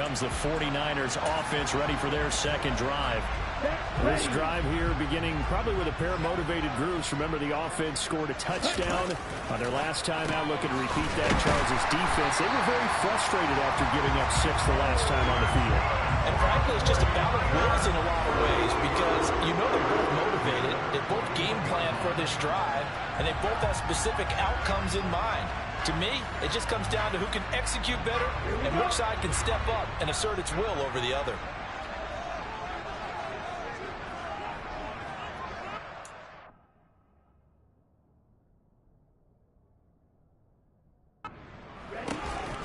comes the 49ers offense ready for their second drive. This drive here beginning probably with a pair of motivated groups. Remember, the offense scored a touchdown on their last time out. Looking to repeat that. Charles' defense, they were very frustrated after giving up 6 the last time on the field. And frankly, it's just a battle of wills in a lot of ways because you know they're both motivated. They both game plan for this drive, and they both have specific outcomes in mind. To me, it just comes down to who can execute better and which side can step up and assert its will over the other.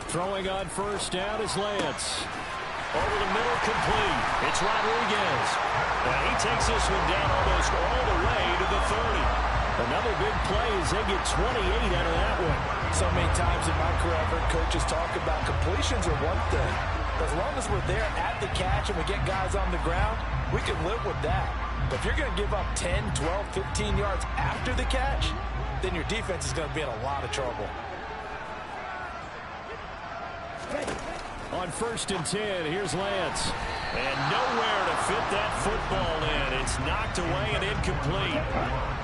Throwing on first down is Lance. Over the middle, complete. It's Rodriguez. And he takes this one down almost all the way to the 30. Another big play as they get 28 out of that one. So many times in my career, I've heard coaches talk about completions are one thing. As long as we're there at the catch and we get guys on the ground, we can live with that. But if you're going to give up 10, 12, 15 yards after the catch, then your defense is going to be in a lot of trouble. On first and 10, here's Lance. And nowhere to fit that football in. It's knocked away and incomplete.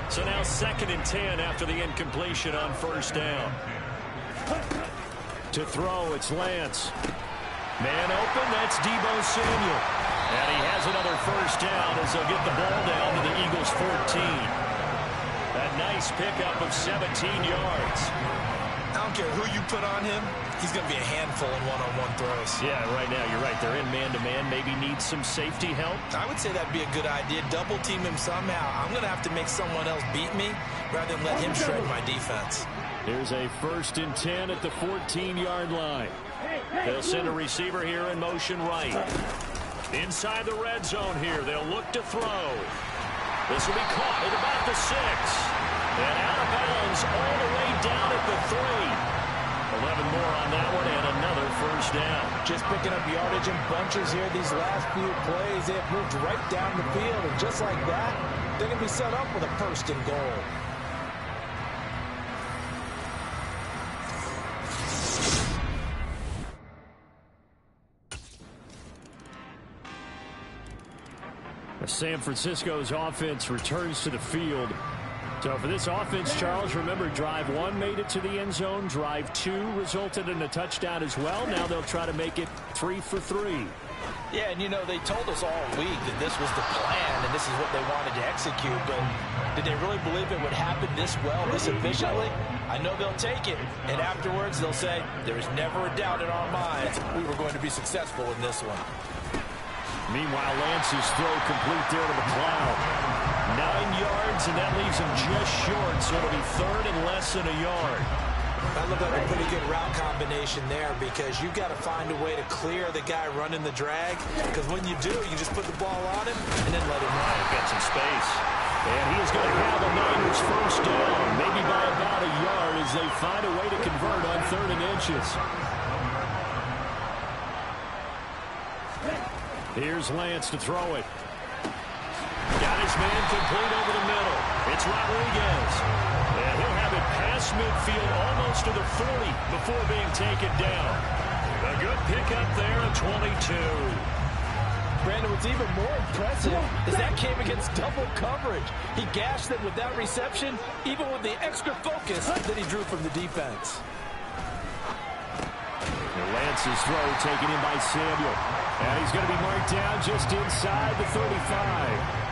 So now second and 10 after the incompletion on first down. To throw, it's Lance. Man open, that's Deebo Samuel. And he has another first down as they'll get the ball down to the Eagles' 14. A nice pickup of 17 yards. I don't care who you put on him, he's going to be a handful in one-on-one throws. Yeah, right now, you're right. They're in man-to-man. Maybe need some safety help. I would say that'd be a good idea. Double team him somehow. I'm going to have to make someone else beat me rather than let him shred my defense. Here's a first and 10 at the 14-yard line. They'll send a receiver here in motion right. Inside the red zone here, they'll look to throw. This will be caught at about the 6. And out of bounds all the way down at the 3. 11 more on that one and another first down. Just picking up yardage in bunches here. These last few plays, they have moved right down the field. And just like that, they're going to be set up with a first and goal. San Francisco's offense returns to the field. So for this offense, Charles, remember, drive 1 made it to the end zone. Drive 2 resulted in a touchdown as well. Now they'll try to make it 3 for 3. Yeah, and you know, they told us all week that this was the plan and this is what they wanted to execute. But did they really believe it would happen this well, this efficiently? I know they'll take it. And afterwards, they'll say, there is never a doubt in our minds we were going to be successful in this one. Meanwhile, Lance's throw complete there to McLeod. 9 yards, and that leaves him just short, so it'll be third and less than a yard. That looked like a pretty good route combination there because you've got to find a way to clear the guy running the drag because when you do, you just put the ball on him and then let him run. Got some space. And he is going to have the Niners first down, maybe by about a yard as they find a way to convert on 3rd and inches. Here's Lance to throw it. Got his man complete over the middle. It's Rodriguez. And he'll have it past midfield almost to the 40 before being taken down. A good pickup there at 22. Brandon, what's even more impressive is that came against double coverage. He gashed them with that reception, even with the extra focus that he drew from the defense. Lance's throw taken in by Samuel. And he's going to be marked down just inside the 35.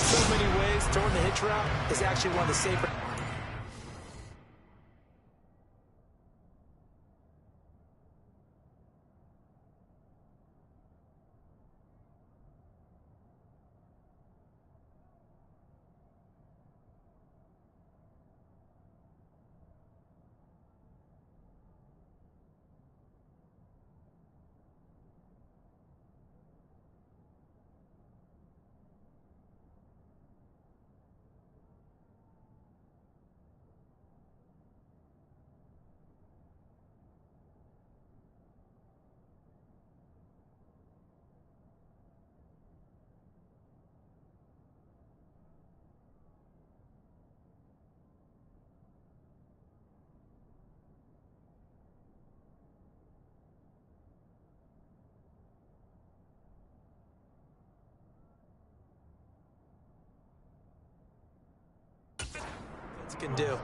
So many ways, throwing the hitch route is actually one of the safer. half can do.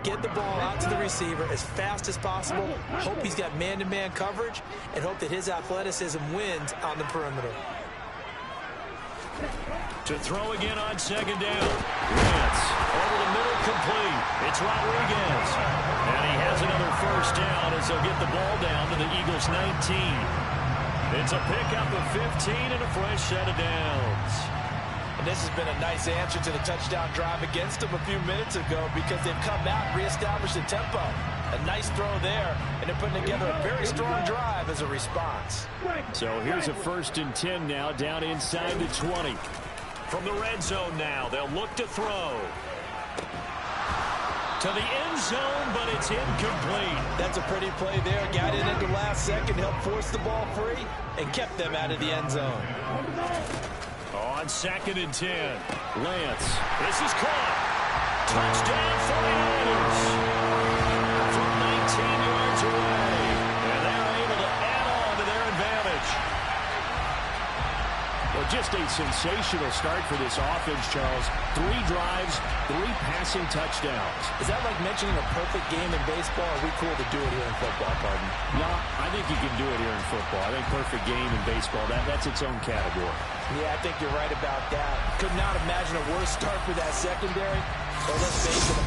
Get the ball out to the receiver as fast as possible, hope he's got man-to-man coverage, and hope that his athleticism wins on the perimeter. To throw again on second down. Lance over the middle, complete. It's Rodriguez. And he has another first down as they'll get the ball down to the Eagles' 19. It's a pickup of 15 and a fresh set of downs. And this has been a nice answer to the touchdown drive against them a few minutes ago because they've come out and reestablished the tempo. A nice throw there, and they're putting together a very strong drive as a response. So here's a 1st and 10 now, down inside the 20. From the red zone now, they'll look to throw. To the end zone, but it's incomplete. That's a pretty play there. Got in at the last second, helped force the ball free, and kept them out of the end zone. On 2nd and 10, Lance. This is caught. Touchdown 49ers. From 19 yards away. And they're able to add on to their advantage. Well, just a sensational start for this offense, Charles. 3 drives, 3 passing touchdowns. Is that like mentioning a perfect game in baseball? Or are we cool to do it here in football, pardon? No, I think you can do it here in football. I think perfect game in baseball, that's its own category. Yeah, I think you're right about that. Could not imagine a worse start for that secondary. But let's face it.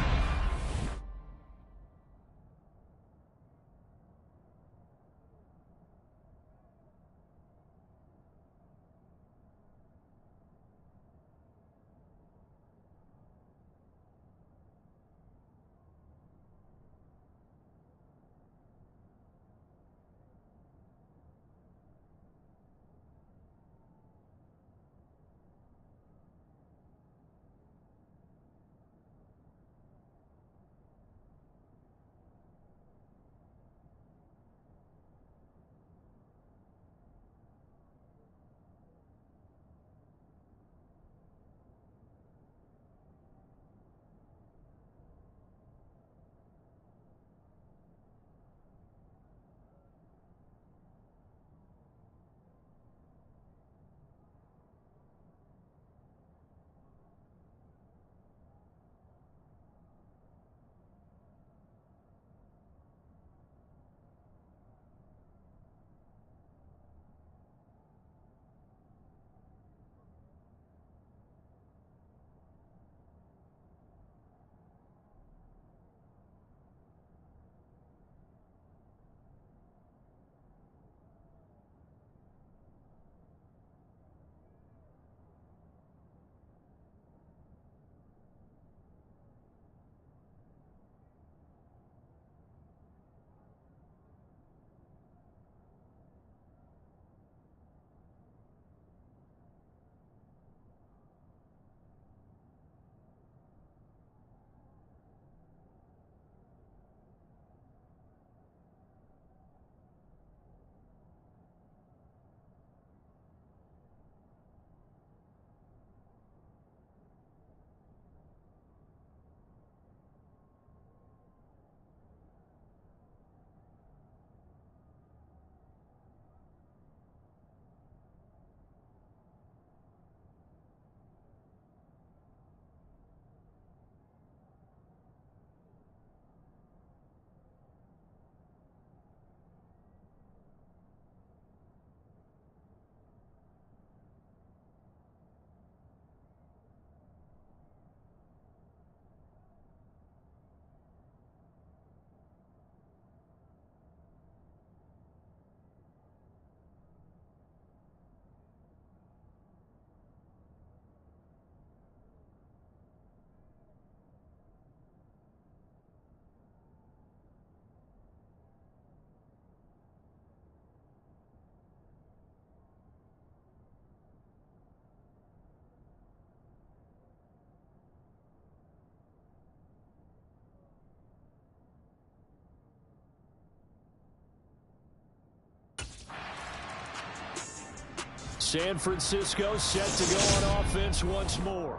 San Francisco set to go on offense once more.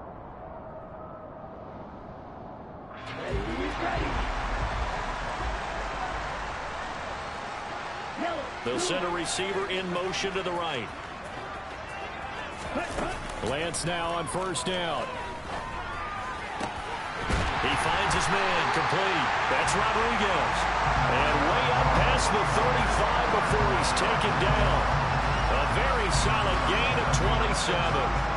They'll send a receiver in motion to the right. Lance now on first down. He finds his man, complete. That's Rodriguez. And way up past the 35 before he's taken down. A very solid gain of 27.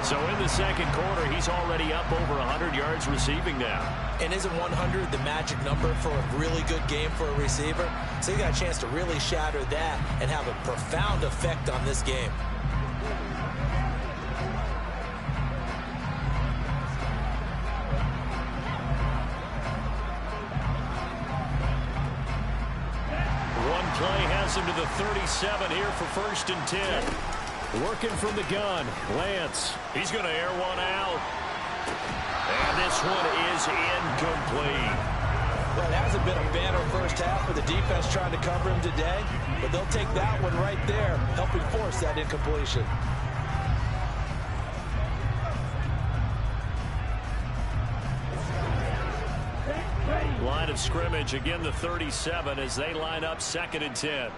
So in the second quarter, he's already up over 100 yards receiving now. And isn't 100 the magic number for a really good game for a receiver? So you got a chance to really shatter that and have a profound effect on this game. One play has him to the 37 here for 1st and 10. Working from the gun, Lance. He's going to air one out. And this one is incomplete. Well, it hasn't been a banner first half for the defense trying to cover him today, but they'll take that one right there, helping force that incompletion. Line of scrimmage, again the 37 as they line up 2nd and 10.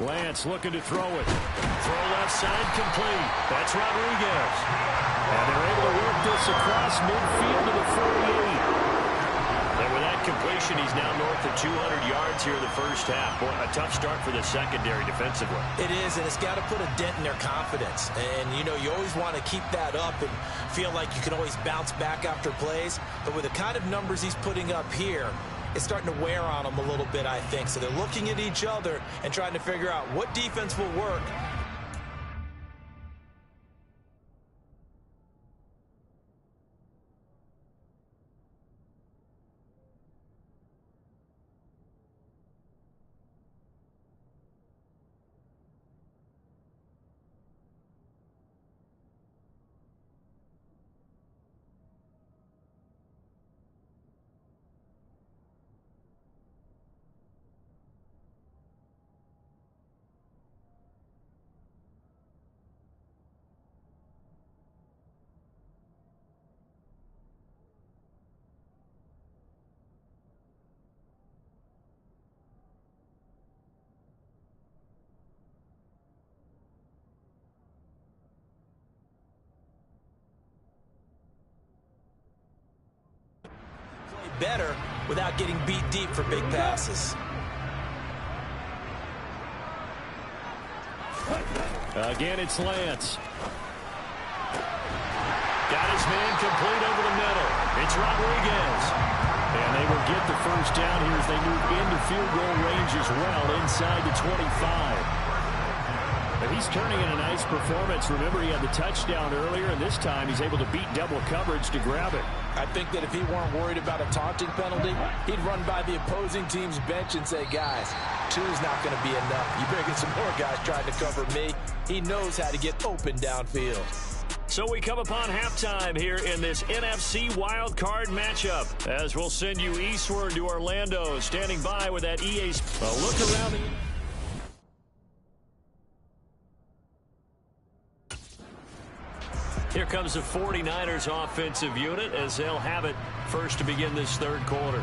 Lance looking to throw it. Throw left side complete. That's Rodriguez. And they're able to work this across midfield to the 48. And with that completion, he's now north of 200 yards here in the first half. Boy, a tough start for the secondary defensively. It is, and it's got to put a dent in their confidence. And, you know, you always want to keep that up and feel like you can always bounce back after plays. But with the kind of numbers he's putting up here, it's starting to wear on them a little bit, I think. So they're looking at each other and trying to figure out what defense will work. Better without getting beat deep for big passes. Again, it's Lance. Got his man complete over the middle. It's Rodriguez. And they will get the first down here as they move into field goal range as well, inside the 25. And he's turning in a nice performance. Remember, he had the touchdown earlier, and this time he's able to beat double coverage to grab it. I think that if he weren't worried about a taunting penalty, he'd run by the opposing team's bench and say, guys, 2's not going to be enough. You better get some more guys trying to cover me. He knows how to get open downfield. So we come upon halftime here in this NFC wildcard matchup, as we'll send you eastward to Orlando, standing by with that EA. A look around the... Here comes the 49ers offensive unit as they'll have it first to begin this third quarter.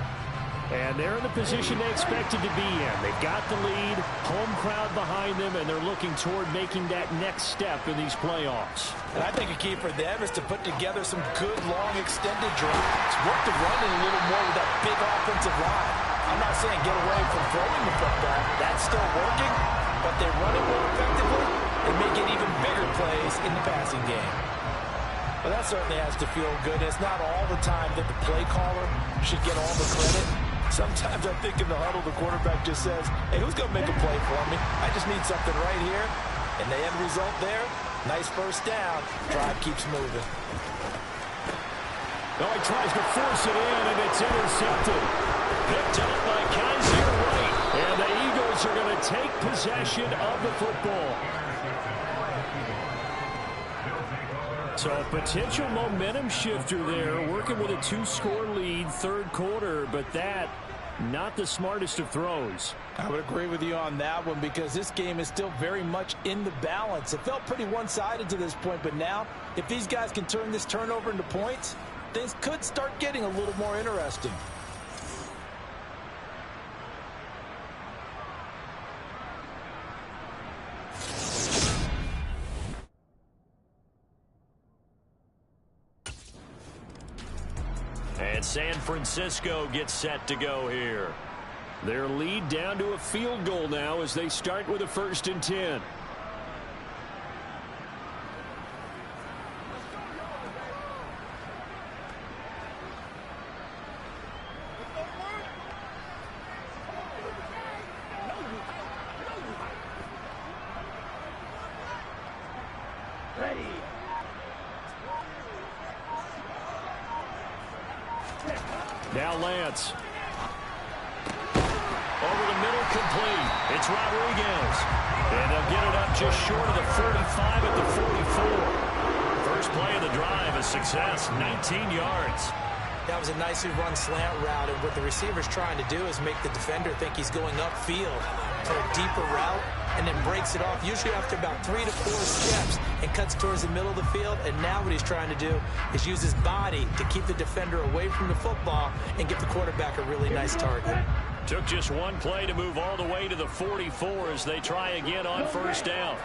And they're in the position they expected to be in. They've got the lead, home crowd behind them, and they're looking toward making that next step in these playoffs. And I think a key for them is to put together some good, long, extended drives. Work the running a little more with that big offensive line. I'm not saying get away from throwing the football. That's still working, but they run it more effectively and may get even bigger plays in the passing game. Well, that certainly has to feel good. It's not all the time that the play caller should get all the credit. Sometimes I think in the huddle, the quarterback just says, hey, who's going to make a play for me? I just need something right here. And the end result there, nice first down. Drive keeps moving. Oh, he tries to force it in, and it's intercepted. Picked up by Kaiser White. And the Eagles are going to take possession of the football. So a potential momentum shifter there, working with a 2-score lead, third quarter, but that, not the smartest of throws. I would agree with you on that one because this game is still very much in the balance. It felt pretty one-sided to this point, but now, if these guys can turn this turnover into points, things could start getting a little more interesting. And San Francisco gets set to go here. Their lead down to a field goal now as they start with a 1st and 10. Now Lance. Over the middle, complete. It's Rodriguez. And they'll get it up just short of the 45 at the 44. First play of the drive, a success, 19 yards. That was a nicely run slant route, and what the receiver's trying to do is make the defender think he's going upfield for a deeper route, and then breaks it off, usually after about 3 to 4 steps, and cuts towards the middle of the field. And now what he's trying to do is use his body to keep the defender away from the football and give the quarterback a really nice target. Took just one play to move all the way to the 44 as they try again on 1st down.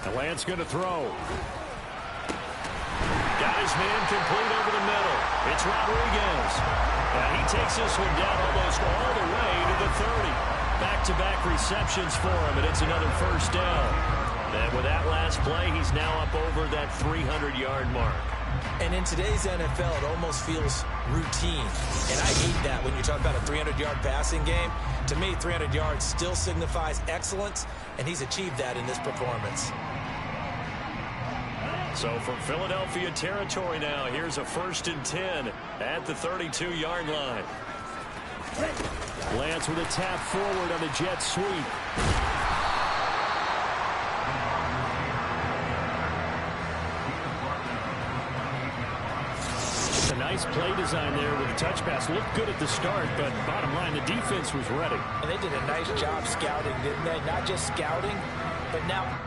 And Lance going to throw. Got his man complete over the middle. It's Rodriguez. And he takes this one down almost all the way to the 30. Back-to-back receptions for him, and it's another 1st down. And with that last play, he's now up over that 300-yard mark. And in today's NFL, it almost feels routine. And I hate that when you talk about a 300-yard passing game. To me, 300 yards still signifies excellence, and he's achieved that in this performance. So from Philadelphia territory now, here's a 1st and 10 at the 32-yard line. Lance with a tap forward on the jet sweep. A nice play design there with the touch pass. Looked good at the start, but bottom line, the defense was ready. And they did a nice job scouting, didn't they? Not just scouting, but now...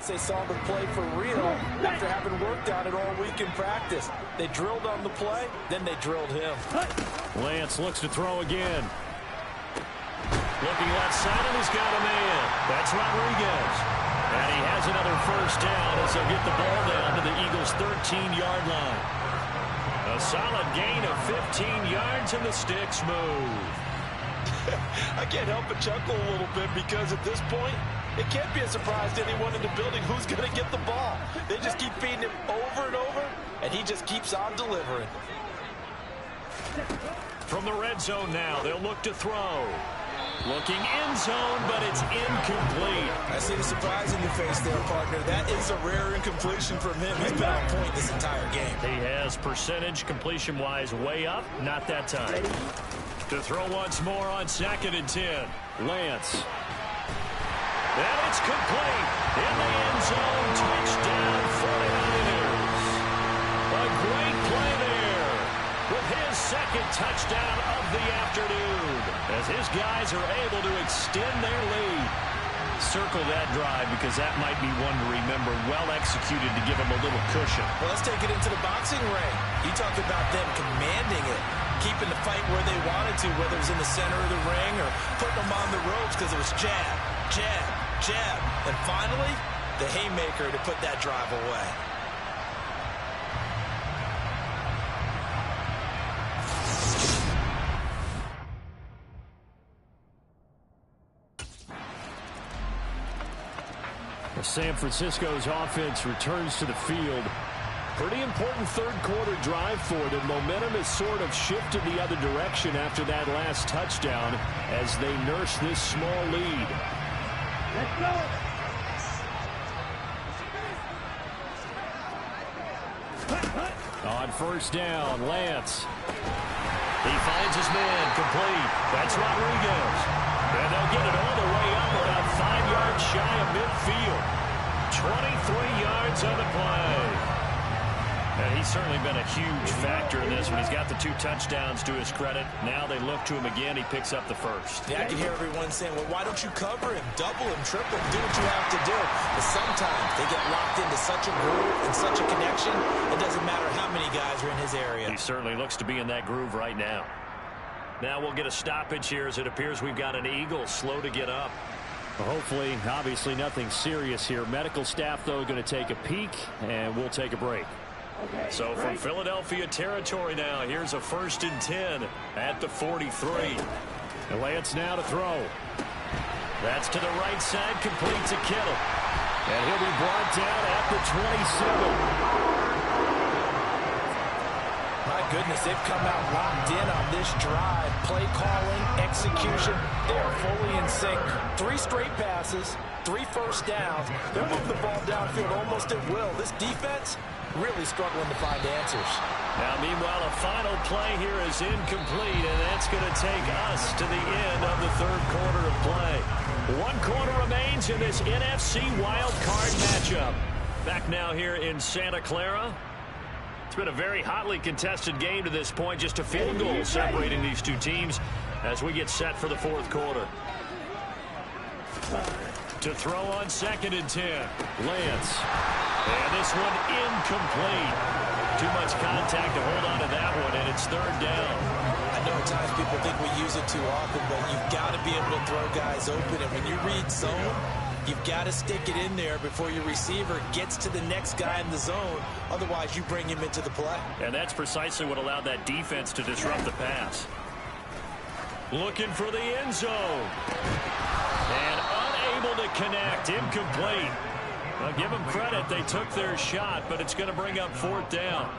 They saw the play for real after having worked on it all week in practice. They drilled on the play, then they drilled him. Lance looks to throw again. Looking left side, and he's got a man. That's Rodriguez. And he has another 1st down as they'll get the ball down to the Eagles' 13-yard line. A solid gain of 15 yards, and the sticks move. I can't help but chuckle a little bit because at this point, it can't be a surprise to anyone in the building who's going to get the ball. They just keep feeding him over and over, and he just keeps on delivering. From the red zone now, they'll look to throw. Looking end zone, but it's incomplete. I see the surprise in your face there, partner. That is a rare incompletion from him. He's been on point this entire game. He has percentage completion-wise way up, not that time. To throw once more on 2nd and 10. Lance. And it's complete. In the end zone, touchdown 49ers. A great play there with his 2nd touchdown of the afternoon as his guys are able to extend their lead. Circle that drive because that might be one to remember. Well executed to give him a little cushion. Well, let's take it into the boxing ring. You talk about them commanding it, keeping the fight where they wanted to, whether it was in the center of the ring or putting them on the ropes because it was jab, jab, jab. And finally, the haymaker to put that drive away. San Francisco's offense returns to the field. Pretty important 3rd quarter drive for them. Momentum has sort of shifted the other direction after that last touchdown as they nurse this small lead. Let's go. On first down, Lance. He finds his man, complete. That's Rodriguez. And they'll get it all the way up about 5 yards shy of midfield. 23 yards on the play. And he's certainly been a huge factor in this one. He's got the 2 touchdowns to his credit. Now they look to him again. He picks up the first. Yeah, I can hear everyone saying, well, why don't you cover him, double him, triple him, do what you have to do. But sometimes they get locked into such a groove and such a connection, it doesn't matter how many guys are in his area. He certainly looks to be in that groove right now. Now we'll get a stoppage here as it appears we've got an Eagle slow to get up. Hopefully, obviously nothing serious here. Medical staff, though, going to take a peek, and we'll take a break. So from Philadelphia territory now, here's a 1st and 10 at the 43. And Lance now to throw. That's to the right side, complete to Kittle. And he'll be brought down at the 27. My goodness, they've come out locked in on this drive. Play calling, execution, they are fully in sync. 3 straight passes, 3 first downs. They'll move the ball downfield almost at will. This defense really struggling to find answers. Now, meanwhile, a final play here is incomplete, and that's going to take us to the end of the 3rd quarter of play. 1 quarter remains in this NFC wild card matchup. Back now here in Santa Clara. It's been a very hotly contested game to this point. Just a field goal separating these 2 teams as we get set for the 4th quarter. To throw on 2nd and 10. Lance. And this one incomplete. Too much contact to hold on to that one, and it's 3rd down. I know at times people think we use it too often, but you've got to be able to throw guys open. And when you read zone, you've got to stick it in there before your receiver gets to the next guy in the zone. Otherwise, you bring him into the play. And that's precisely what allowed that defense to disrupt the pass. Looking for the end zone. And unable to connect. Incomplete. Well, give them credit. They took their shot, but it's going to bring up 4th down.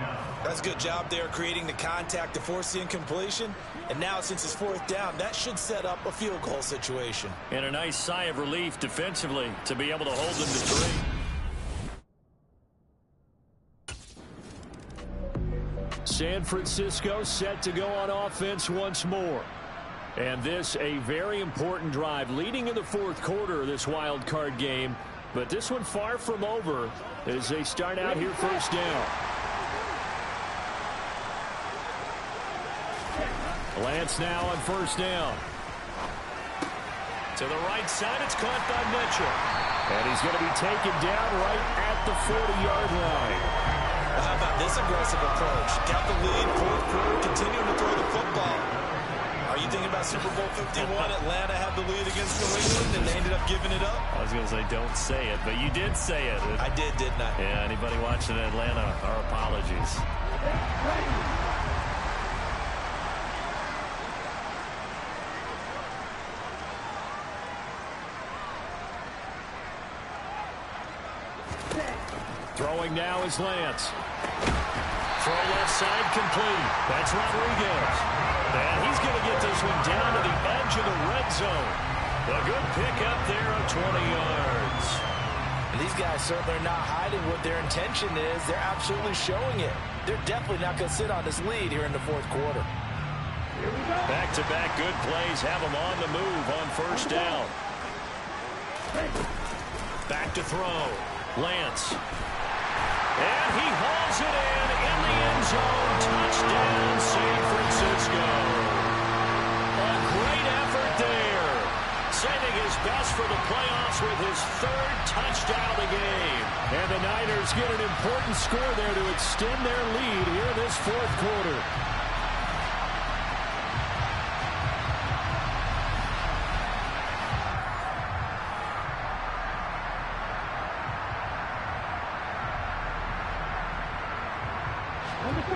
That's a good job there creating the contact to force the incompletion. And now, since it's 4th down, that should set up a field goal situation. And a nice sigh of relief defensively to be able to hold them to 3. San Francisco set to go on offense once more. And this a very important drive leading in the 4th quarter of this wild card game. But this one far from over as they start out here 1st down. Lance now on 1st down. To the right side, it's caught by Mitchell. And he's going to be taken down right at the 40-yard line. Well, how about this aggressive approach? Got the lead, 4th quarter, continuing to throw the football. Are you thinking about Super Bowl 51? Atlanta had the lead against New England, and they ended up giving it up? I was going to say, don't say it, but you did say it. I did, didn't I? Yeah, anybody watching Atlanta, our apologies. Throwing now is Lance. Throw left side complete. That's Rodriguez. And he's going to get this one down to the edge of the red zone. A good pickup there of 20 yards. And these guys certainly are not hiding what their intention is. They're absolutely showing it. They're definitely not going to sit on this lead here in the 4th quarter. Back-to-back good plays have them on the move on 1st down. Back to throw. Lance. And he hauls it in the end zone. Touchdown, San Francisco. A great effort there. Saving his best for the playoffs with his 3rd touchdown of the game. And the Niners get an important score there to extend their lead here in this 4th quarter.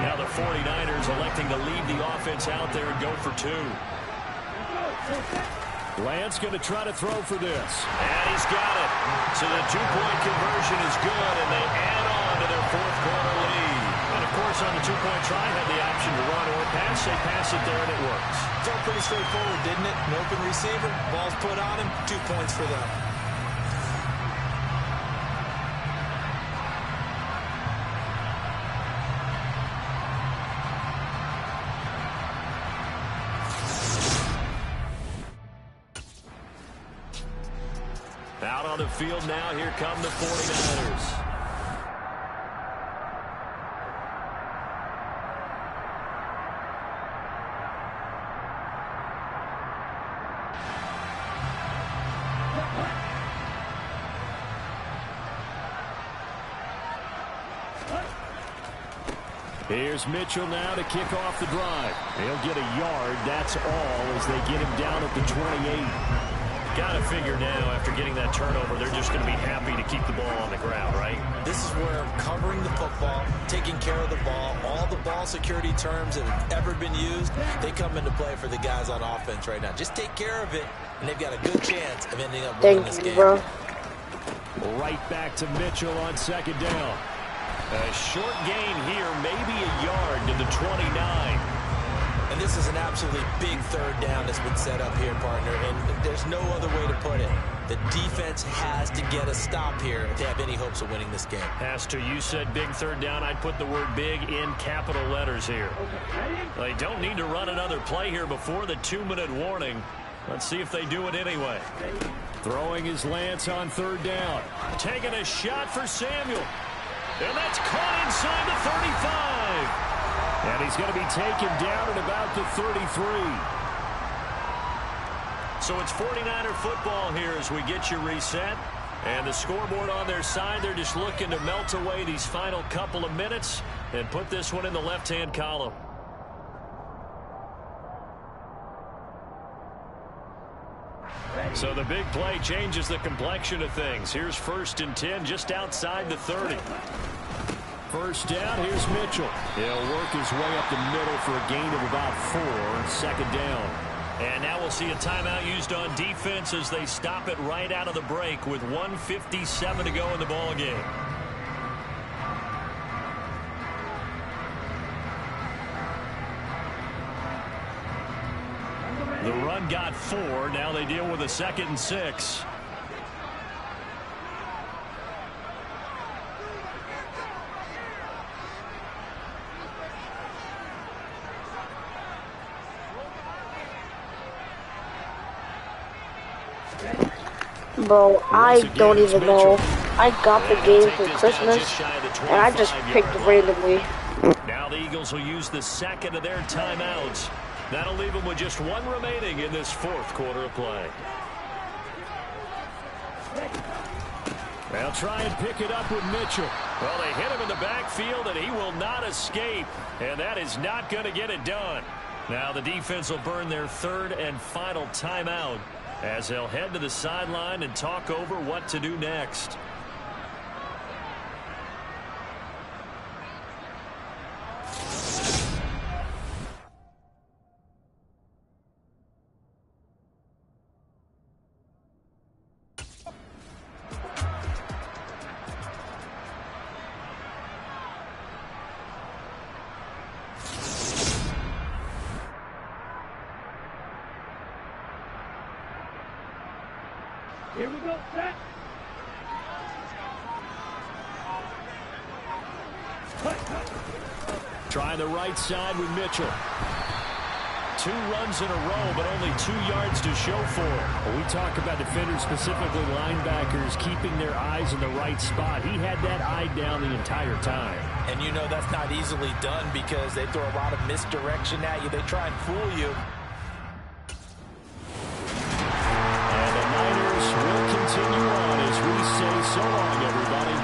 Now the 49ers electing to leave the offense out there and go for 2. Lance going to try to throw for this. And he's got it. So the 2-point conversion is good, and they add on to their 4th quarter lead. And, of course, on the 2-point try, had the option to run or pass. They pass it there, and it works. Felt pretty straightforward, didn't it? An open receiver, ball's put on him, 2 points for them. the field now. Here come the 49ers. Here's Mitchell now to kick off the drive. He'll get a yard, that's all, as they get him down at the 28. Got to figure now, after getting that turnover, they're just going to be happy to keep the ball on the ground, right? This is where covering the football, taking care of the ball, all the ball security terms that have ever been used, they come into play for the guys on offense right now. Just take care of it, and they've got a good chance of ending up winning this game. Bro. Right back to Mitchell on second down. A short gain here, maybe a yard to the 29. And this is an absolutely big third down that's been set up here, partner, and there's no other way to put it. The defense has to get a stop here if they have any hopes of winning this game. Has to. You said big third down. I'd put the word big in capital letters here. They don't need to run another play here before the 2-minute warning. Let's see if they do it anyway. Throwing his Lance on third down. Taking a shot for Samuel. And that's caught inside the 35. And he's going to be taken down at about the 33. So it's 49er football here as we get you reset. And the scoreboard on their side, they're just looking to melt away these final couple of minutes and put this one in the left-hand column. So the big play changes the complexion of things. Here's 1st and 10 just outside the 30. First down, here's Mitchell. He'll work his way up the middle for a gain of about 4. Second down. And now we'll see a timeout used on defense as they stop it right out of the break with 1:57 to go in the ball game. The run got 4. Now they deal with a 2nd and 6. Bro, I don't even know. I got the game for Christmas, and I just picked randomly. Now the Eagles will use the 2nd of their timeouts. That'll leave them with just 1 remaining in this 4th quarter of play. They'll try and pick it up with Mitchell. Well, they hit him in the backfield, and he will not escape. And that is not going to get it done. Now the defense will burn their 3rd and final timeout as they'll head to the sideline and talk over what to do next. Here we go, set. Trying the right side with Mitchell. 2 runs in a row, but only 2 yards to show for it. Well, we talk about defenders, specifically linebackers, keeping their eyes in the right spot. He had that eye down the entire time. And you know that's not easily done because they throw a lot of misdirection at you. They try and fool you. And the Niners will continue on as we say so long, everybody.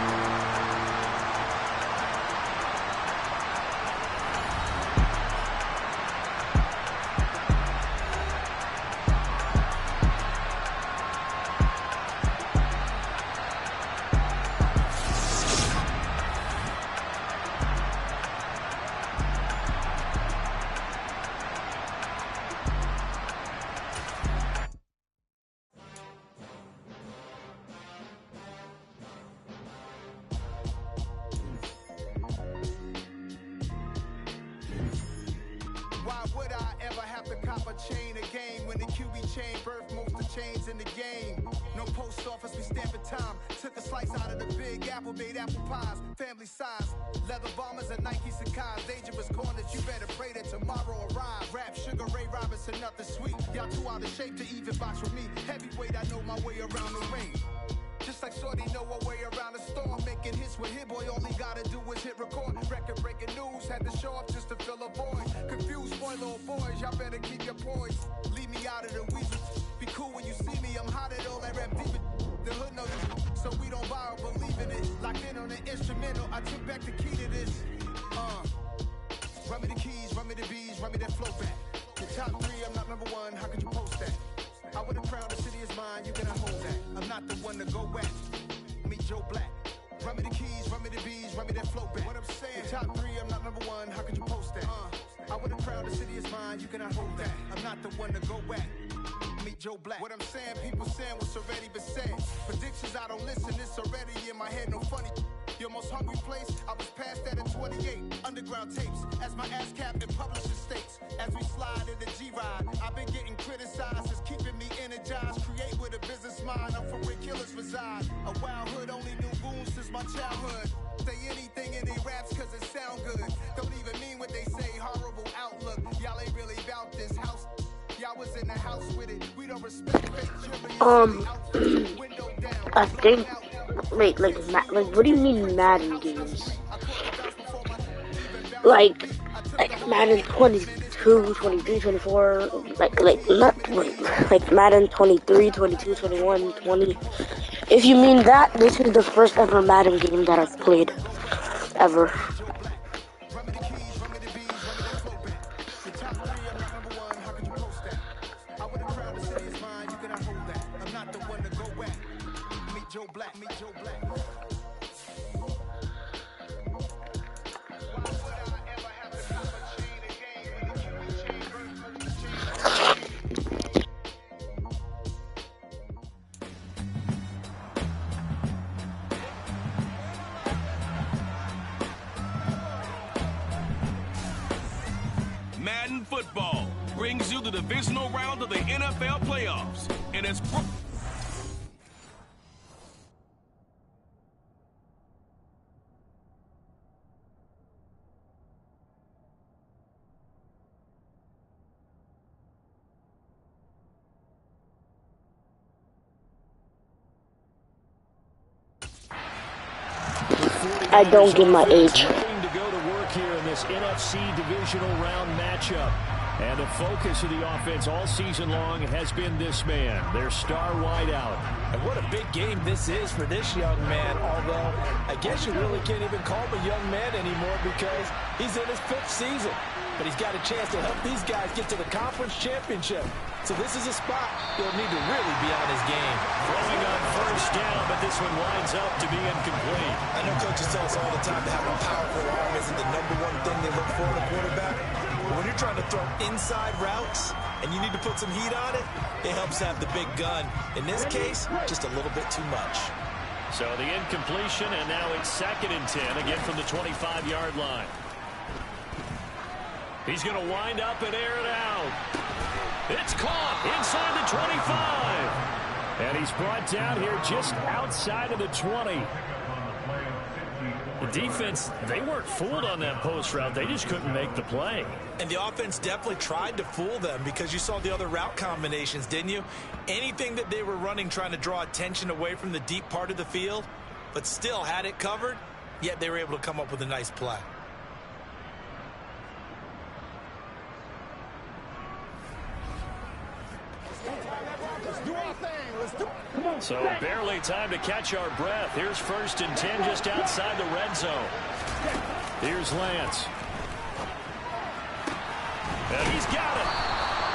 like Shorty know a way around the storm. Making hits with Hit Boy, all he gotta do is hit record. Record breaking news, had to show up just to fill a void. Confused boy, little boys, y'all better keep your poise. Leave me out of the weasel. Be cool when you see me, I'm hot at all that rap deep. The hood knows you, so we don't borrow, believe in it. Locked in on the instrumental, I took back the key to this. Run me the keys, run me the bees, run me that flow back. The top 3, I'm not number 1, how could you post that? I would have crowned the city is mine, you cannot hold that. I'm not the one to go back. Meet Joe Black. Run me the keys, run me the bees, run me that flow back. What I'm saying, the top 3, I'm not number 1, how could you post that? I would have crowned the city is mine, you cannot hold that. I'm not the one to go back. Meet Joe Black. What I'm saying, people saying what's already been said. Predictions, I don't listen, it's already in my head, no funny. Your most hungry place, I was past that at 28. Underground tapes, as my ass cap in publishing states. As we slide in the G-Ride, I've been getting criticized, it's keeping me energized. Create with a business mind, I'm from where killers reside. A wild hood, only knew goons since my childhood. Say anything in they raps cause it sound good. Don't even mean what they say, horrible outlook. Y'all ain't really about this house. Y'all was in the house with it. We don't respect I think, wait, like, what do you mean Madden games? Like Madden 22, 23, 24, like Madden 23, 22, 21, 20. If you mean that, this is the first ever Madden game that I've played, ever. Madden football brings you the divisional round of the NFL playoffs, and it's I don't give my age. To go to work here in this NFC divisional round matchup. And the focus of the offense all season long has been this man, their star wideout. And what a big game this is for this young man, although I guess you really can't even call him a young man anymore because he's in his 5th season. But he's got a chance to help these guys get to the conference championship. So this is a spot he'll need to really be on his game. Throwing on first down, but this one winds up to be incomplete. I know coaches tell us all the time that having a powerful arm isn't the #1 thing they look for in a quarterback. But when you're trying to throw inside routes and you need to put some heat on it, it helps have the big gun. In this case, just a little bit too much. So the incompletion, and now it's 2nd and 10, again from the 25-yard line. He's going to wind up and air it out. It's caught inside the 25. And he's brought down here just outside of the 20. The defense, they weren't fooled on that post route. They just couldn't make the play. And the offense definitely tried to fool them because you saw the other route combinations, didn't you? Anything that they were running trying to draw attention away from the deep part of the field, but still had it covered, yet they were able to come up with a nice play. So barely time to catch our breath. Here's 1st and 10 just outside the red zone. Here's Lance. And he's got it.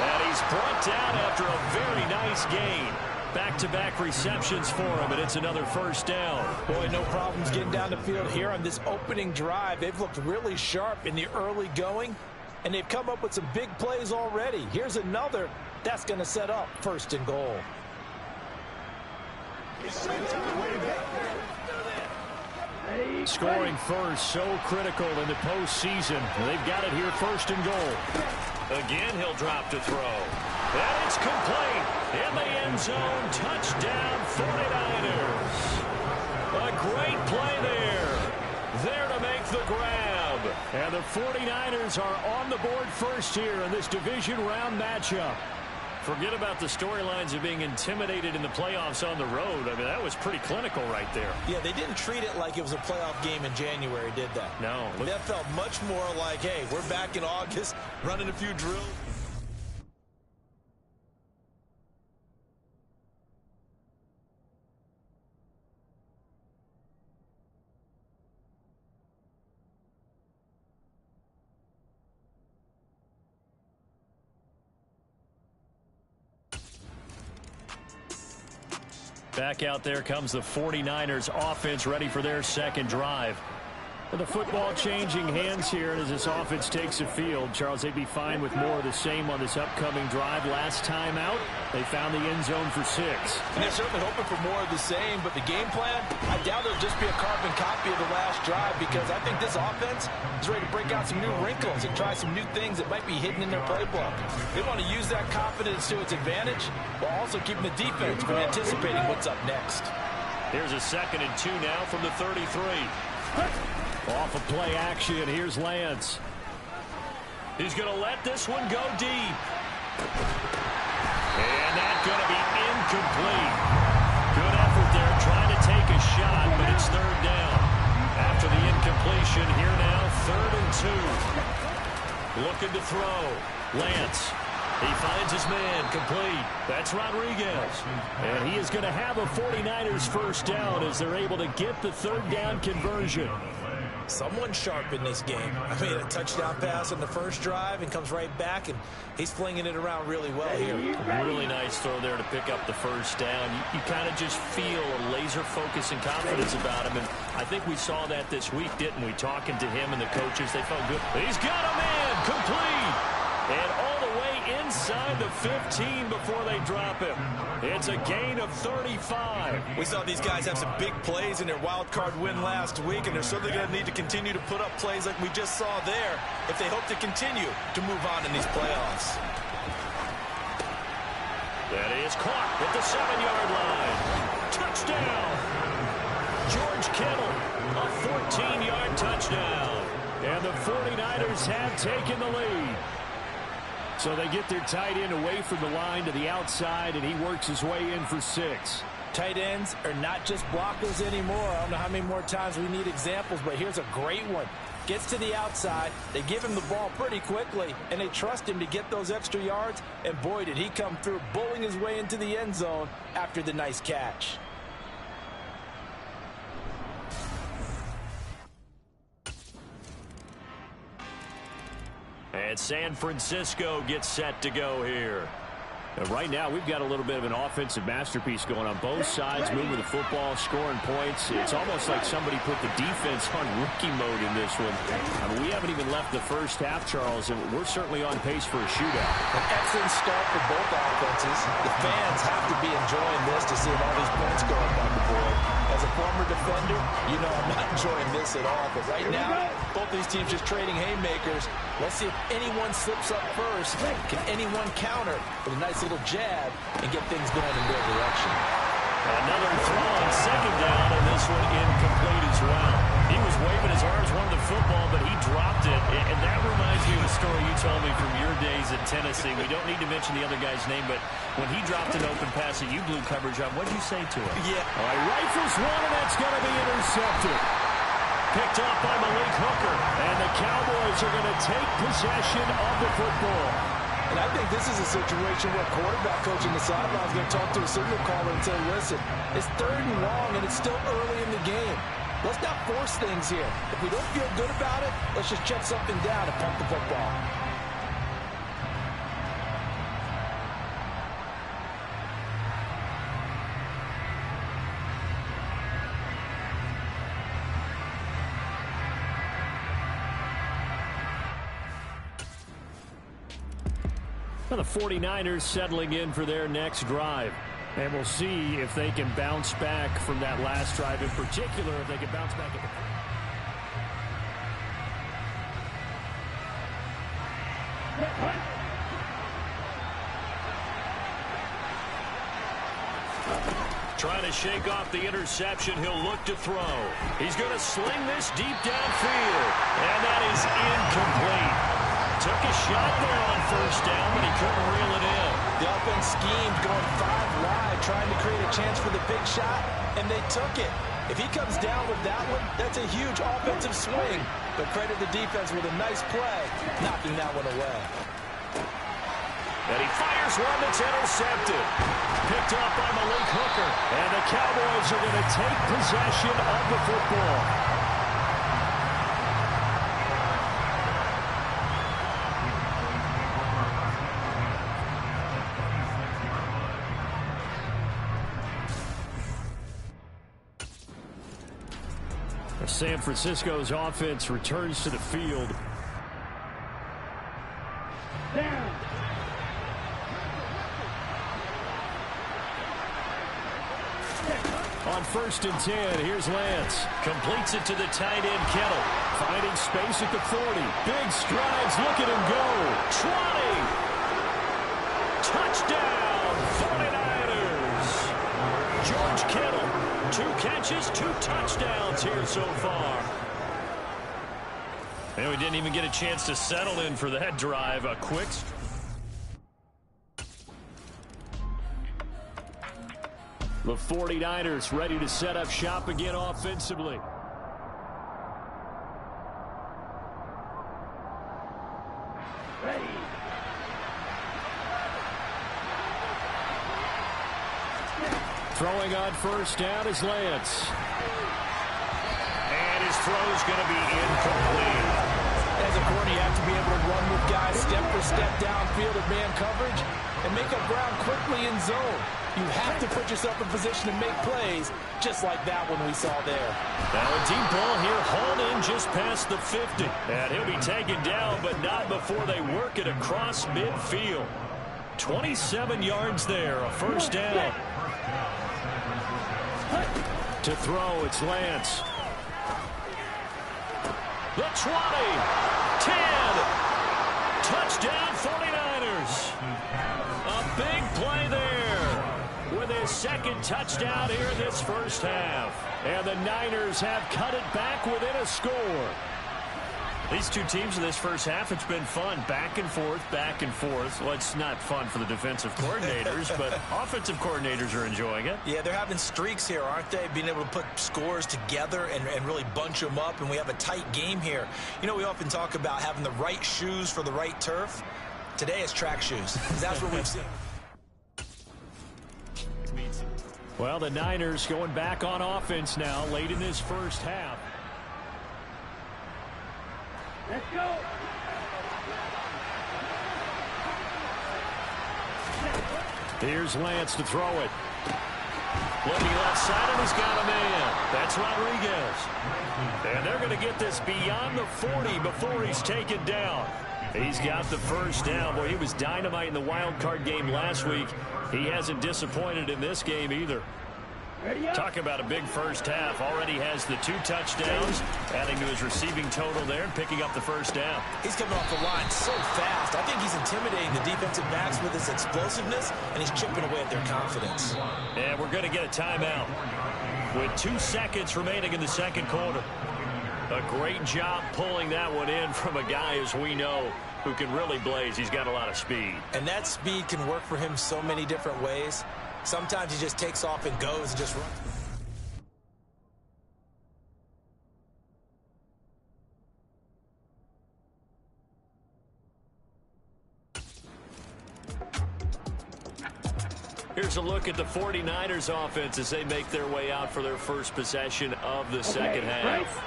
And he's brought down after a very nice gain. Back-to-back receptions for him, and it's another 1st down. Boy, no problems getting down the field here on this opening drive. They've looked really sharp in the early going, and they've come up with some big plays already. Here's another that's going to set up 1st and goal. Scoring first, so critical in the postseason. They've got it here 1st and goal. Again, he'll drop to throw. And it's complete. In the end zone, touchdown 49ers. A great play there. There to make the grab. And the 49ers are on the board first here in this division round matchup. Forget about the storylines of being intimidated in the playoffs on the road. I mean, that was pretty clinical right there. Yeah, they didn't treat it like it was a playoff game in January, did they? No. That felt much more like, hey, we're back in August, running a few drills. Back out there comes the 49ers offense ready for their second drive. With the football changing hands here as this offense takes the field. Charles, they'd be fine with more of the same on this upcoming drive. Last time out, they found the end zone for 6. And they're certainly hoping for more of the same, but the game plan, I doubt it'll just be a carbon copy of the last drive, because I think this offense is ready to break out some new wrinkles and try some new things that might be hidden in their playbook. They want to use that confidence to its advantage while also keeping the defense from anticipating what's up next. Here's a 2nd and 2 now from the 33. Off of play action, here's Lance. He's going to let this one go deep. And that's going to be incomplete. Good effort there trying to take a shot, but it's 3rd down. After the incompletion, here now, 3rd and 2. Looking to throw. Lance. He finds his man, complete. That's Rodriguez. And he is going to have a 49ers first down as they're able to get the 3rd down conversion. Someone sharp in this game. I mean, a touchdown pass on the first drive and comes right back, and he's flinging it around really well here. Really nice throw there to pick up the first down. You kind of just feel a laser focus and confidence about him, and I think we saw that this week, didn't we? Talking to him and the coaches, they felt good. He's got a man, complete. And all the way inside the 15 before they drop him. It's a gain of 35. We saw these guys have some big plays in their wild card win last week, and they're certainly going to need to continue to put up plays like we just saw there if they hope to continue to move on in these playoffs. That is caught at the 7-yard line. Touchdown! George Kittle, a 14-yard touchdown. And the 49ers have taken the lead. So they get their tight end away from the line to the outside, and he works his way in for 6. Tight ends are not just blockers anymore. I don't know how many more times we need examples, but here's a great one. Gets to the outside, they give him the ball pretty quickly, and they trust him to get those extra yards, and boy, did he come through, bowling his way into the end zone after the nice catch. And San Francisco gets set to go here. And right now, we've got a little bit of an offensive masterpiece going on. Both sides moving the football, scoring points. It's almost like somebody put the defense on rookie mode in this one. I mean, we haven't even left the first half, Charles, and we're certainly on pace for a shootout. An excellent start for both offenses. The fans have to be enjoying this to see all these points going on the board. As a former defender, you know I'm not enjoying this at all. But right now, both these teams just trading haymakers. Let's see if anyone slips up first. Can anyone counter with a nice little jab and get things going in their direction? Another throw on 2nd down, and this one incomplete as well. He was waving his arms, wanted the football, but he dropped it. And that reminds me of a story you told me from your days at Tennessee. We don't need to mention the other guy's name, but when he dropped an open pass that you blew coverage on, what did you say to him? Yeah. All right, rifles one, and that's going to be intercepted. Picked off by Malik Hooker, and the Cowboys are going to take possession of the football. And I think this is a situation where quarterback coach in the sideline is going to talk to a signal caller and say, listen, it's 3rd and long, and it's still early in the game. Let's not force things here. If we don't feel good about it, let's just check something down and punt the football. The 49ers settling in for their next drive. And we'll see if they can bounce back from that last drive. In particular, if they can bounce back at the... Trying to shake off the interception. He'll look to throw. He's going to sling this deep downfield. And that is incomplete. Took a shot there on 1st down, but he couldn't reel it in. The offense schemed, going 5 wide, trying to create a chance for the big shot, and they took it. If he comes down with that one, that's a huge offensive swing. But credit the defense with a nice play, knocking that one away. And he fires one that's intercepted. Picked up by Malik Hooker. And the Cowboys are going to take possession of the football. San Francisco's offense returns to the field. Down. On 1st and 10, here's Lance. Completes it to the tight end, Kittle. Finding space at the 40. Big strides. Look at him go. 20. Touchdown, 49ers. George Kittle. 2 catches, 2 touchdowns here so far. And we didn't even get a chance to settle in for that drive. A quick... The 49ers ready to set up shop again offensively. Ready. Throwing on 1st down is Lance. And his throw's going to be incomplete. As a corner, you have to be able to run with guys step for step downfield of man coverage and make up ground quickly in zone. You have to put yourself in position to make plays, just like that one we saw there. Now a deep ball here, hauled in just past the 50. And he'll be taken down, but not before they work it across midfield. 27 yards there, a 1st down. To throw, it's Lance. The 20, 10, touchdown 49ers. A big play there with his 2nd touchdown here in this 1st half. And the Niners have cut it back within a score. These two teams in this 1st half, it's been fun. Back and forth, back and forth. Well, it's not fun for the defensive coordinators, but offensive coordinators are enjoying it. Yeah, they're having streaks here, aren't they? Being able to put scores together and really bunch them up, and we have a tight game here. You know, we often talk about having the right shoes for the right turf. Today it's track shoes. That's what we've seen. Well, the Niners going back on offense now late in this 1st half. Let's go. Here's Lance to throw it. Looking left side, and he's got a man. That's Rodriguez. And they're going to get this beyond the 40 before he's taken down. He's got the 1st down. Boy, he was dynamite in the wild card game last week. He hasn't disappointed in this game either. Talk about a big 1st half. Already has the 2 touchdowns, adding to his receiving total there and picking up the 1st down. He's coming off the line so fast. I think he's intimidating the defensive backs with his explosiveness, and he's chipping away at their confidence. And we're going to get a timeout with 2 seconds remaining in the 2nd quarter. A great job pulling that one in from a guy, as we know, who can really blaze. He's got a lot of speed. And that speed can work for him so many different ways. Sometimes he just takes off and goes and just runs. Here's a look at the 49ers offense as they make their way out for their 1st possession of the 2nd half.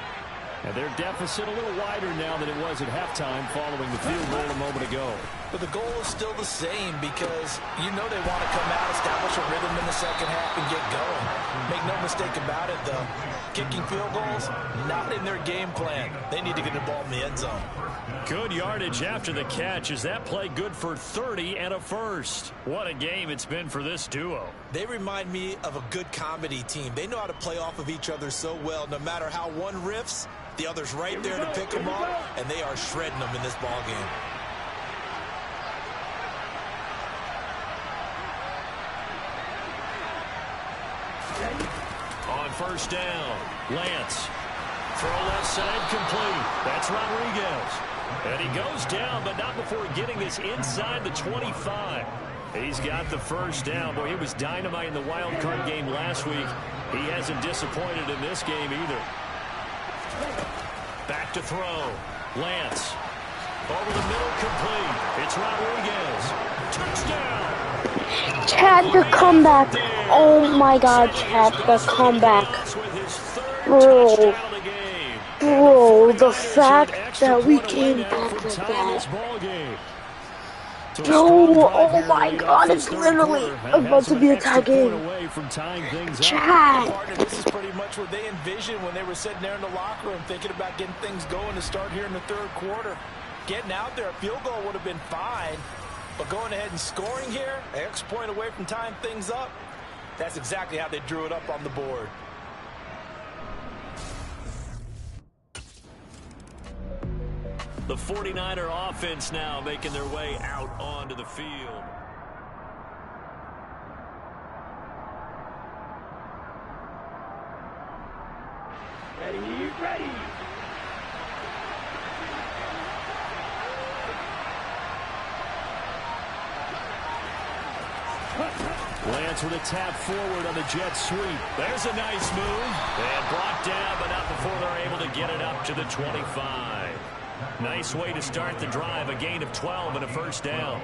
And their deficit a little wider now than it was at halftime following the field goal a moment ago. But the goal is still the same because you know they want to come out, establish a rhythm in the 2nd half, and get going. Make no mistake about it, though. Kicking field goals, not in their game plan. They need to get the ball in the end zone. Good yardage after the catch. Is that play good for 30 and a 1st? What a game it's been for this duo. They remind me of a good comedy team. They know how to play off of each other so well. No matter how one riffs, the other's right there to pick them up, and they are shredding them in this ball game. On 1st down, Lance. Throw left side complete. That's Rodriguez. And he goes down, but not before getting this inside the 25. He's got the first down. Boy, he was dynamite in the wild card game last week. He hasn't disappointed in this game either. Back to throw. Lance. Over the middle, complete. It's Rodriguez. Touchdown. Chad, the comeback. Oh my God, Chad, the comeback. Bro, the fact that we came back like that. Bro, oh my God, it's literally about to be a tie game. Chad. This is pretty much what they envisioned when they were sitting there in the locker room thinking about getting things going to start here in the third quarter. Getting out there, a field goal would have been fine, but going ahead and scoring here, an extra point away from tying things up, that's exactly how they drew it up on the board. The 49er offense now making their way out onto the field. Ready. Lance with a tap forward on the jet sweep. There's a nice move. And brought down, but not before they're able to get it up to the 25. Nice way to start the drive. A gain of 12 and a first down.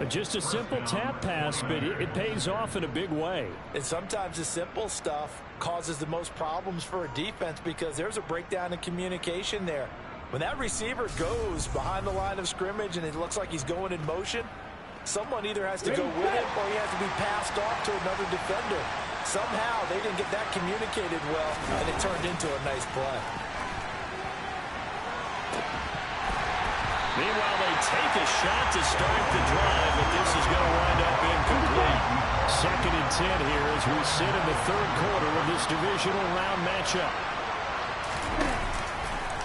Just a simple tap pass, but it pays off in a big way. And sometimes the simple stuff causes the most problems for a defense because there's a breakdown in communication there. When that receiver goes behind the line of scrimmage and it looks like he's going in motion, someone either has to go with him or he has to be passed off to another defender. Somehow they didn't get that communicated well, and it turned into a nice play. Meanwhile, they take a shot to start the drive, but this is going to wind up incomplete. 2nd and 10 here as we sit in the third quarter of this divisional round matchup.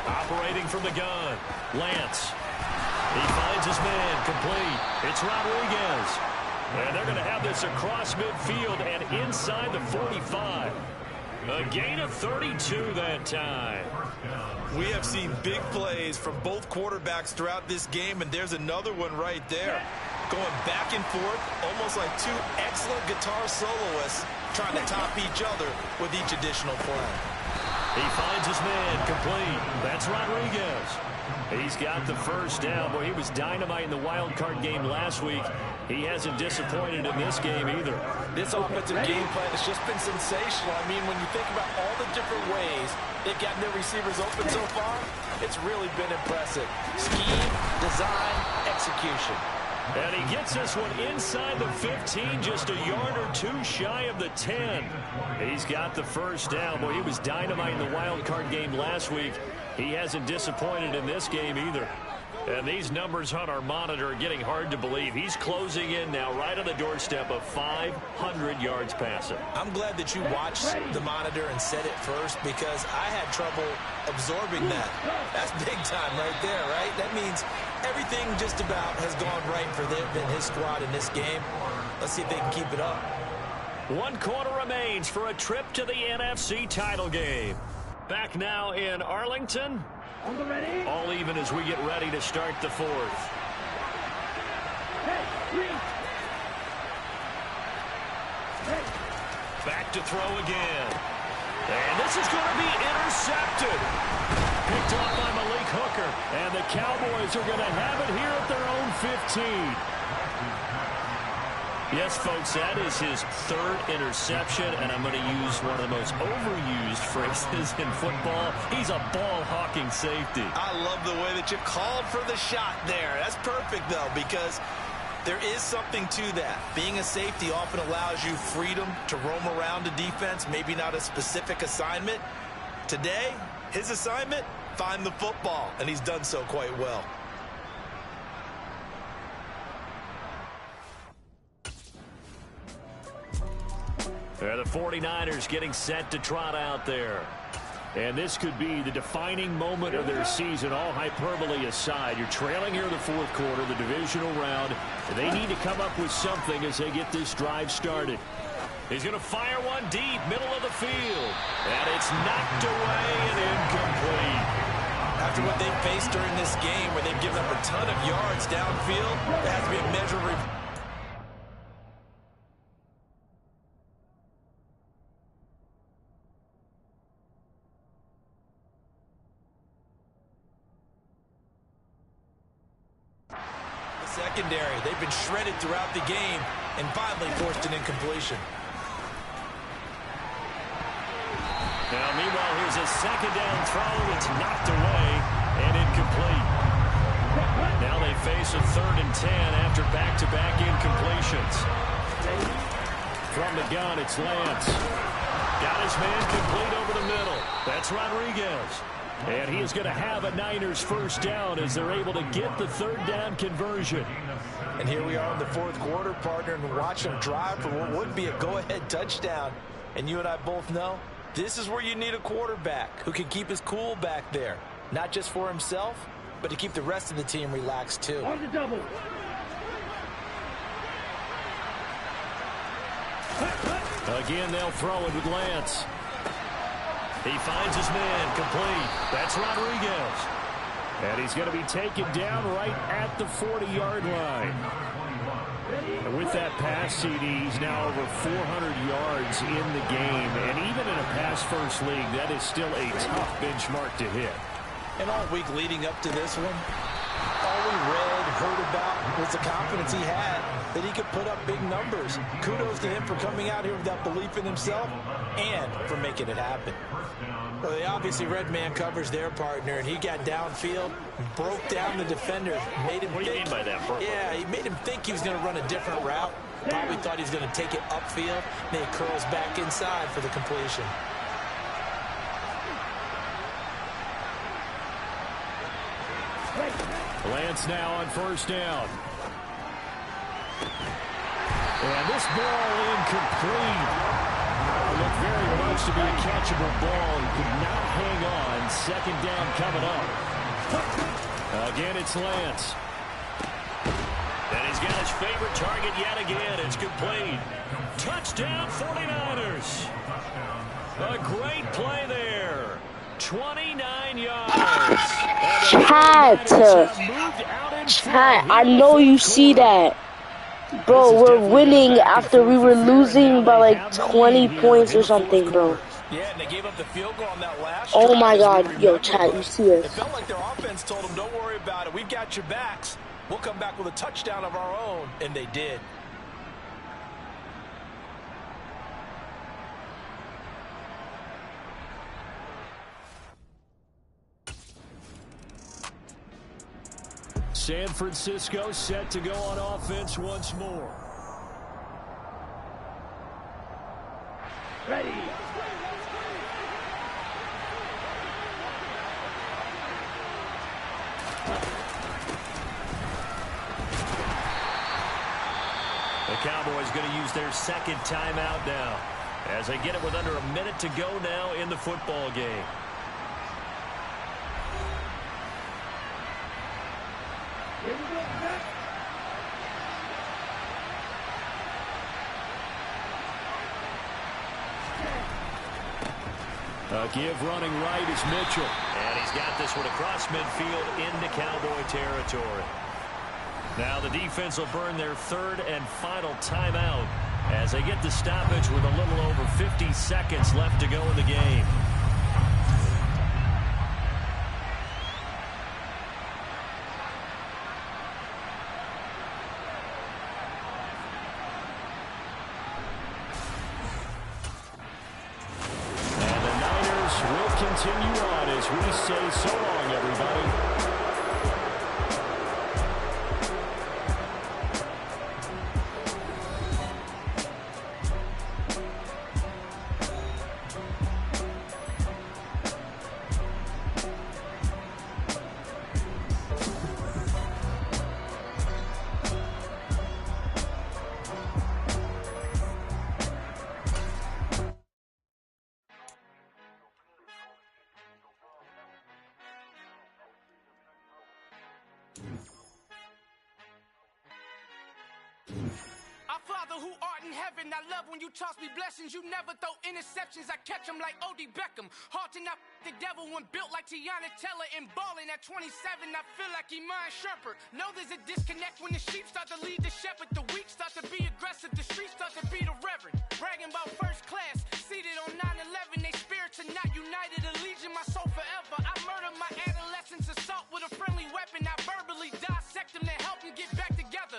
Operating from the gun, Lance. He finds his man, complete. It's Rodriguez. And they're going to have this across midfield and inside the 45. A gain of 32 that time. We have seen big plays from both quarterbacks throughout this game, and there's another one right there. Going back and forth, almost like two excellent guitar soloists trying to top each other with each additional play. He finds his man, complete. That's Rodriguez. He's got the first down. Boy, he was dynamite in the wild card game last week. He hasn't disappointed in this game either. This offensive game plan has just been sensational. I mean, when you think about all the different ways they've gotten their receivers open so far, it's really been impressive. Scheme, design, execution. And he gets this one inside the 15, just a yard or two shy of the 10. He's got the first down. Boy, he was dynamite in the wild card game last week. He hasn't disappointed in this game either. And these numbers on our monitor are getting hard to believe. He's closing in now right on the doorstep of 500 yards passing. I'm glad that you watched the monitor and said it first because I had trouble absorbing that. That's big time right there, right? That means everything just about has gone right for them and his squad in this game. Let's see if they can keep it up. 1 quarter remains for a trip to the NFC title game. Back now in Arlington. All even as we get ready to start the fourth. Back to throw again. And this is going to be intercepted. Picked off by Malik Hooker. And the Cowboys are going to have it here at their own 15. Yes, folks, that is his 3rd interception, and I'm going to use one of the most overused phrases in football. He's a ball-hawking safety. I love the way that you called for the shot there. That's perfect, though, because there is something to that. Being a safety often allows you freedom to roam around the defense, maybe not a specific assignment. Today, his assignment, find the football, and he's done so quite well. The 49ers getting set to trot out there. And this could be the defining moment of their season, all hyperbole aside. You're trailing here in the fourth quarter, the divisional round. They need to come up with something as they get this drive started. He's going to fire one deep, middle of the field. And it's knocked away and incomplete. After what they've faced during this game where they've given up a ton of yards downfield, there has to be a measure of secondary. They've been shredded throughout the game and finally forced an incompletion. Now, meanwhile, here's a second down throw. It's knocked away and incomplete. Now they face a 3rd and 10 after back-to-back incompletions. From the gun, it's Lance. Got his man complete over the middle. That's Rodriguez. And he is going to have a Niners first down as they're able to get the 3rd down conversion. And here we are in the 4th quarter, partner, and watch them drive for what would be a go-ahead touchdown. And you and I both know this is where you need a quarterback who can keep his cool back there. Not just for himself, but to keep the rest of the team relaxed too. On the double. Again, they'll throw it with Lance. He finds his man complete. That's Rodriguez. And he's going to be taken down right at the 40-yard line. And with that pass, CD, he's now over 400 yards in the game. And even in a pass-first league, that is still a tough benchmark to hit. And all week leading up to this one, all we read, heard about was the confidence he had that he could put up big numbers. Kudos to him for coming out here with that belief in himself and for making it happen. Well, they obviously read man coverage their partner, and he got downfield, broke down the defender, made him What do you mean by that, Burke? Yeah, he made him think he was going to run a different route. Probably thought he was going to take it upfield, and then he curls back inside for the completion. Lance now on first down. And this ball incomplete. Looked very much to be a catchable ball. He could not hang on. Second down coming up. Again, it's Lance. And he's got his favorite target yet again. It's complete. Touchdown 49ers. A great play there. 29 yards. Chat, I know you see that. Bro, we're winning after we were losing by like 20 points or something, bro. Yeah, and they gave up the field goal on that last Oh drive, my as we God, yo, remember. chat, you see it. It felt like their offense told them, don't worry about it. We've got your backs. We'll come back with a touchdown of our own, and they did. San Francisco set to go on offense once more. Ready. The Cowboys going to use their second timeout now as they get it with under a minute to go now in the football game. Here we go. A give running right is Mitchell. And he's got this one across midfield into Cowboy territory. Now the defense will burn their third and final timeout as they get the stoppage with a little over 50 seconds left to go in the game. And the Niners will continue on as we say so long, everybody. Our Father who art in heaven, I love when you toss me blessings. You never throw interceptions, I catch them like O.D. Beckham. Hard to not the devil when built like Tiana Teller and balling at 27. I feel like Iman Shumpert. Know there's a disconnect when the sheep start to lead the shepherd. The weak start to be aggressive, the streets start to be the reverend. Bragging about first class, seated on 9/11. They spirits are not united, a legion, my soul forever. I murdered my adolescence, assault with a friendly weapon. I verbally dissect them to help them get back together.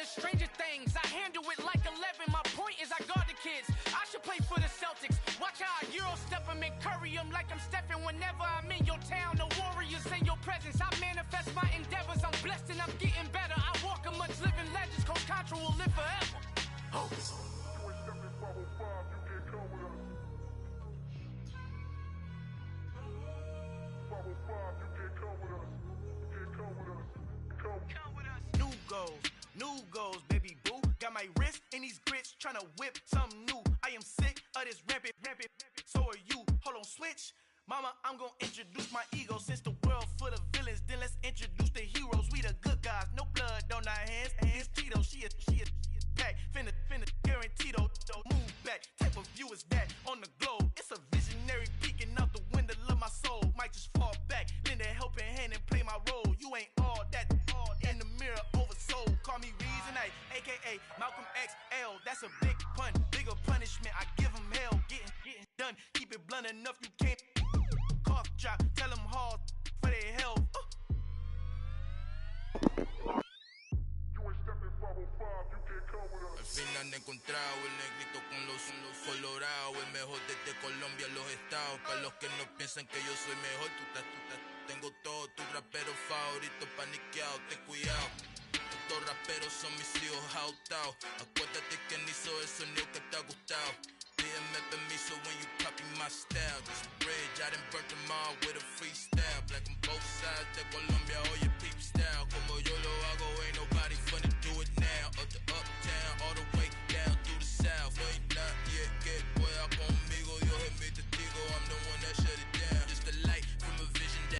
to Stranger Things. I handle it like 11. My point is I guard the kids. I should play for the Celtics. Watch how I Euro step them and curry them like I'm Stephen. Whenever I'm in your town, the Warriors in your presence. I manifest my endeavors. I'm blessed and I'm getting better. I walk amongst living legends. Coach Contra will live forever. Oh. New goals, baby boo. Got my wrist in these grits, tryna whip something new. I am sick of this rampant. So are you. Hold on, switch. Mama, I'm gonna introduce my ego. Since the world full of villains, then let's introduce the heroes. We the good guys, no blood on our hands. Hands Tito, she a pack. Finna guaranteed though. Move back, type of view is that on the globe? It's a visionary peeking out the window of my soul. Might just fall back, lend a helping hand and play my role. You ain't all that in the mirror oversold. Call me Reason A, aka Malcolm XL. That's a big pun, bigger punishment. I give him hell, getting done. Keep it blunt enough, you can't cough drop. Tell them hard for their health. Al fin han encontrado el negrito con los colorados, el mejor desde Colombia a los estados. Para los que no piensan que yo soy mejor, tengo todos tus raperos favoritos paniqueados, ten cuidado. Estos raperos son mis hijos adoptados. Acuérdate que ni hizo el sonido que te ha gustado. Pídeme permiso when you copy my style. This bridge, I done burnt them all with a freestyle. Black on both sides de Colombia, all your peeps